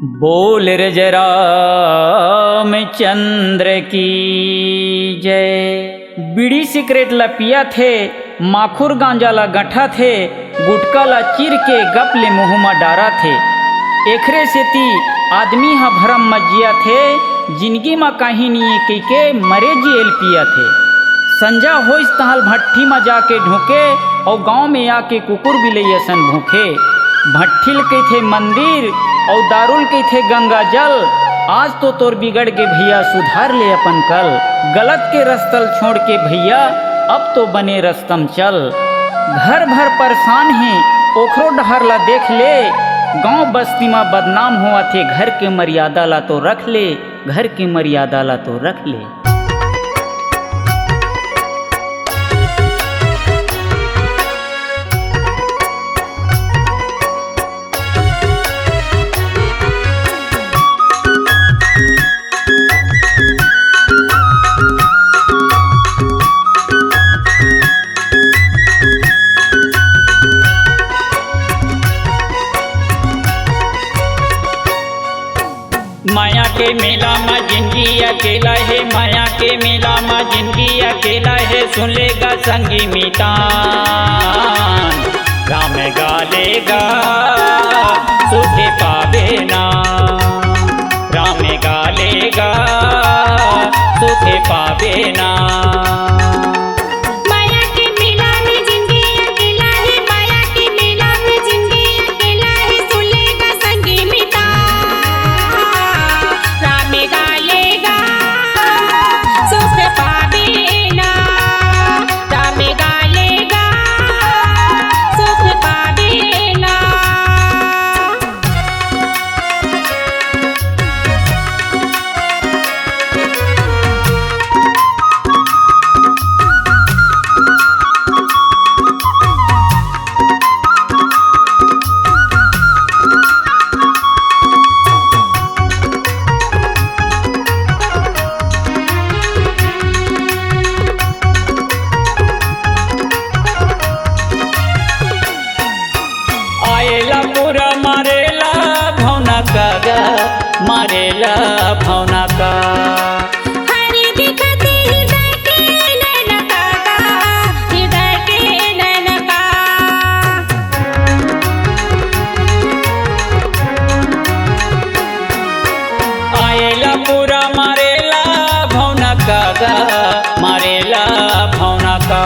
बोल रे जरा रामचंद्र की जय। बीड़ी सिगरेट ला पिया थे, माखुर गांजा ला गठा थे, गुटका ला चीर के गप ले मुँह में डारा थे। एकरे सेती आदमी हा भरम मजिया थे, जिंदगी में कहीं नहीं कही के मरे जेल पिया थे। संजा होइस तहल भट्ठी में जाके ढूके और गांव में आके कुकुर बिलैया सन भूखे। भट्ठिल के थे मंदिर और दारुल के थे गंगा जल। आज तो तोर बिगड़ के भैया सुधार ले अपन कल। गलत के रस्तल छोड़ के भैया अब तो बने रस्तम चल। घर भर परेशान है ओखरो डहर ला देख ले, गांव बस्ती में बदनाम हुआ थे। घर के मर्यादा ला तो रख ले, घर की मर्यादा ला तो रख ले। माया के मेला में जिंदगी अकेला है, माया के मेला में जिंदगी अकेला है। सुन लेगा संगी मितान, राम गालेगा सुख पावे ना। राम गालेगा सुख पावे ना। मारेला भौना का गा, मारेला भौना का। हरि दिखते हृदय के नैन का गा, हृदय के नैन का। आएला पूरा मारेला भौना का गा, मारेला भौना का।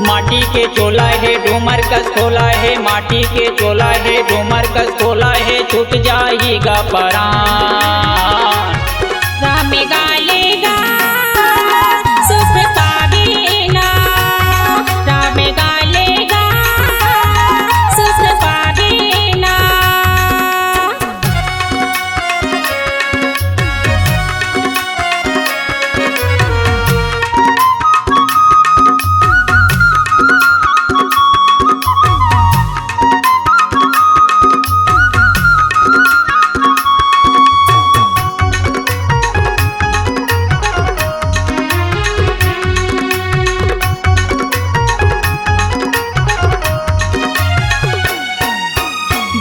माटी के चोला है डूमर कस खोला है, माटी के चोला है डूमर कस खोला है। छूट जाएगा परान, राम गालेगा सुख पावे ना। राम गालेगा सुख पावे ना।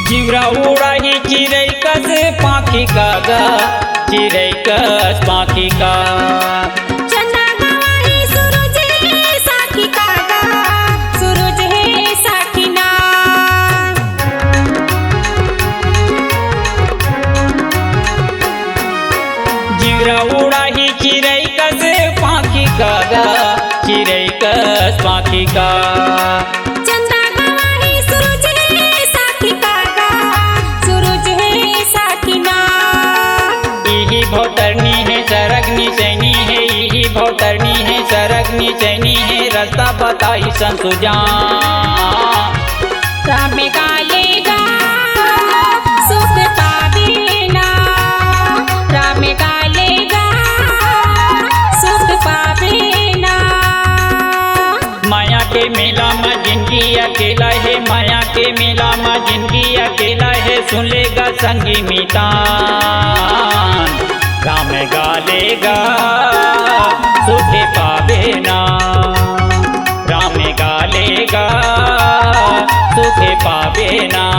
जीवरा उड़ा ही चिड़ै कस पाखी का गा, चिड़ै कस पाखी का। चंदा गवाही सूरज है साथी का गा, सूरज है साथी ना। जीवरा उड़ा ही चिड़ै कस पाखी का गा, चिड़ै कस पाखी का। भौतरनी है सरगनी सैनी है, यही भौतरनी है सरगनी सैनी है। रास्ता बताई संसुजान, राम गालेगा सुख पावे ना। राम गालेगा सुख पावे ना। माया के मेला में जिंदगी अकेला है, माया के मेला में जिंदगी अकेला है। सुन लेगा संगी मितान, राम गालेगा सुख पावे ना। ना